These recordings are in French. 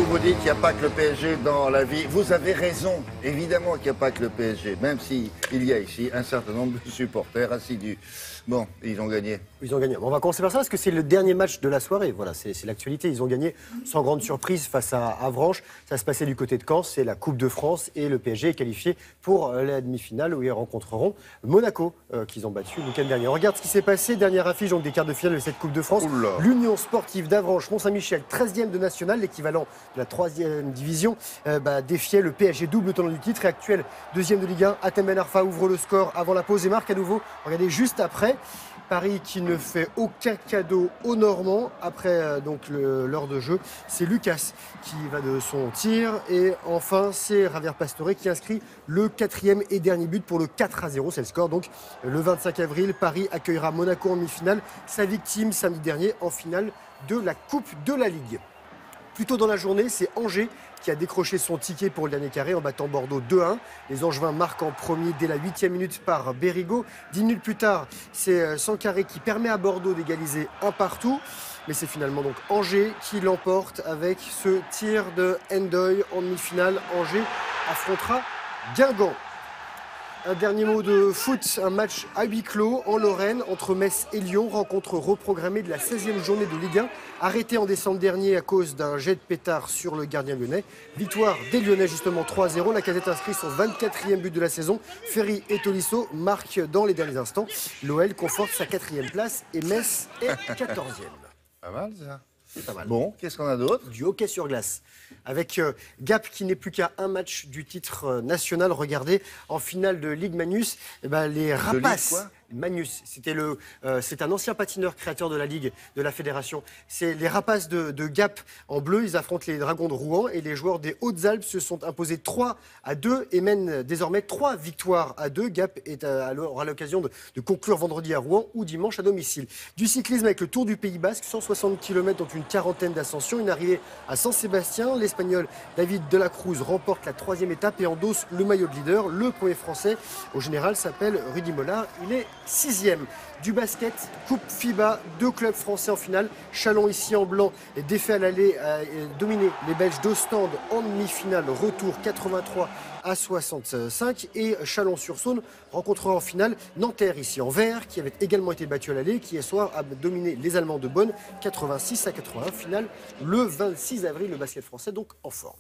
vous dites qu'il n'y a pas que le PSG dans la vie. Vous avez raison, évidemment qu'il n'y a pas que le PSG, même s'il y a ici un certain nombre de supporters assidus. Bon, ils ont gagné. Ils ont gagné. On va commencer par ça parce que c'est le dernier match de la soirée. Voilà, c'est l'actualité. Ils ont gagné sans grande surprise face à Avranches. Ça se passait du côté de Caen. C'est la Coupe de France et le PSG est qualifié pour la demi-finale où ils rencontreront Monaco qu'ils ont battu le week-end dernier. On regarde ce qui s'est passé. Dernière affiche donc des quarts de finale de cette Coupe de France. L'Union sportive d'Avranches, Mont-Saint-Michel, 13e de national, l'équivalent de la 3e division, défiait le PSG, double tenant du titre et actuel 2e de Ligue 1. Atem Ben Arfa ouvre le score avant la pause et marque à nouveau. Regardez juste après. Paris qui ne fait aucun cadeau aux Normands après l'heure de jeu. C'est Lucas qui va de son tir. Et enfin, c'est Javier Pastore qui inscrit le 4e et dernier but pour le 4-0. C'est le score. Donc, le 25 avril, Paris accueillera Monaco en demi-finale. Sa victime samedi dernier en finale de la Coupe de la Ligue. Plus tôt dans la journée, c'est Angers qui a décroché son ticket pour le dernier carré en battant Bordeaux 2-1. Les Angevins marquent en premier dès la 8e minute par Bérigo. 10 minutes plus tard, c'est Sankaré qui permet à Bordeaux d'égaliser un partout. Mais c'est finalement donc Angers qui l'emporte avec ce tir de Ndoye en demi-finale. Angers affrontera Guingamp. Un dernier mot de foot, un match à huis clos en Lorraine entre Metz et Lyon, rencontre reprogrammée de la 16e journée de Ligue 1, arrêtée en décembre dernier à cause d'un jet de pétard sur le gardien lyonnais. Victoire des Lyonnais justement 3-0, la Casette inscrit son 24e but de la saison. Ferry et Tolisso marquent dans les derniers instants. L'OL conforte sa 4e place et Metz est 14e. Pas mal ça. C'est pas mal. Bon, qu'est-ce qu'on a d'autre? Du hockey sur glace. Avec Gap qui n'est plus qu'à un match du titre national. Regardez, en finale de Ligue Magnus, les Rapaces. Magnus, c'est un ancien patineur créateur de la Ligue, de la Fédération. C'est les Rapaces de Gap en bleu. Ils affrontent les Dragons de Rouen et les joueurs des Hautes-Alpes se sont imposés 3-2 et mènent désormais 3 victoires à 2. Gap aura l'occasion de conclure vendredi à Rouen ou dimanche à domicile. Du cyclisme avec le Tour du Pays Basque, 160 km dont une quarantaine d'ascensions. Une arrivée à San-Sébastien. L'Espagnol David de la Cruz remporte la 3e étape et endosse le maillot de leader. Le premier Français au général s'appelle Rudy Mollard. Il est 6e. Du basket, Coupe FIBA, 2 clubs français en finale. Chalon ici en blanc est défait à l'aller, dominé les Belges d'Ostende en demi-finale. Retour 83-65. Et Chalon-sur-Saône rencontrera en finale Nanterre ici en vert, qui avait également été battu à l'aller, qui hier soir a dominé les Allemands de Bonn 86-81. Finale le 26 avril, le basket français donc en forme.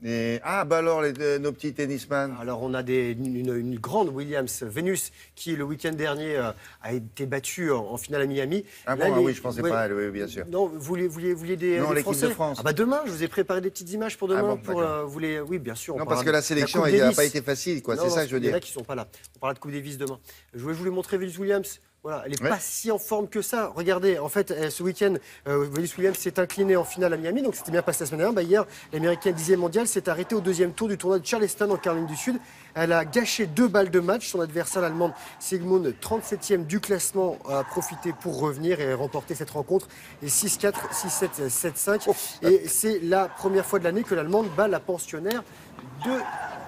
Et, alors nos petits tennisman. Alors on a une grande Williams Vénus qui le week-end dernier a été battue en finale à Miami. Ah bon, oui, je pensais pas à elle, oui, bien sûr. Non, vous vouliez des l'équipe de France. Demain, je vous ai préparé des petites images pour demain. Bon, oui, bien sûr. Non, parce que la sélection, elle n'a pas été facile, quoi. C'est ça que je veux dire. Il y en a qui ne sont pas là. On parlera de Coupe Davis demain. Je voulais vous montrer Venus Williams. Voilà, elle n'est pas si en forme que ça. Regardez, en fait, ce week-end, Venus Williams s'est inclinée en finale à Miami, donc c'était bien passé la semaine dernière. Hier, l'Américaine 10e mondiale s'est arrêtée au 2e tour du tournoi de Charleston en Caroline du Sud. Elle a gâché 2 balles de match. Son adversaire, l'Allemande Sigmund, 37e du classement, a profité pour revenir et remporter cette rencontre. Et 6-4, 6-7, 7-5. Et c'est la première fois de l'année que l'Allemande bat la pensionnaire de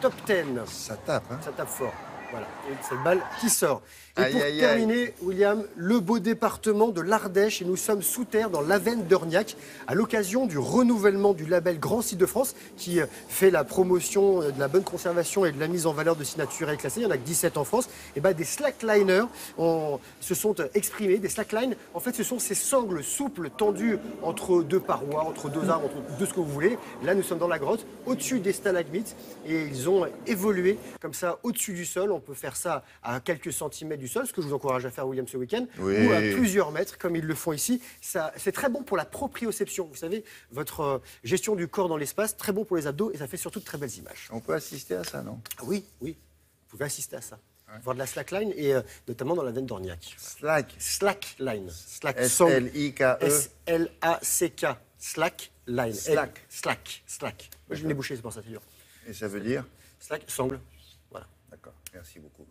top 10. Ça tape, hein. Ça tape fort. Voilà, et cette balle qui sort. Et pour terminer, William, le beau département de l'Ardèche, et nous sommes sous terre dans l'Avenne d'Orniac, à l'occasion du renouvellement du label Grand Site de France, qui fait la promotion de la bonne conservation et de la mise en valeur de sites naturels classés. Il y en a que 17 en France. Et des slackliners se sont exprimés. Des slacklines, en fait, ce sont ces sangles souples tendues entre 2 parois, entre 2 arbres, entre 2 ce que vous voulez. Là, nous sommes dans la grotte, au-dessus des stalagmites, et ils ont évolué comme ça au-dessus du sol. On peut faire ça à quelques centimètres du sol, ce que je vous encourage à faire, William, ce week-end, ou à plusieurs mètres, comme ils le font ici. C'est très bon pour la proprioception. Vous savez, votre gestion du corps dans l'espace, très bon pour les abdos, et ça fait surtout de très belles images. On peut assister à ça, non? Oui, vous pouvez assister à ça. Voir de la slackline, et notamment dans la veine d'Orniac. Slackline. S-L-I-K-E. S-L-A-C-K. Slackline. Slack. Moi, je l'ai bouché, c'est pour ça, c'est dur. Et ça veut dire? Slack, sangle. D'accord, merci beaucoup.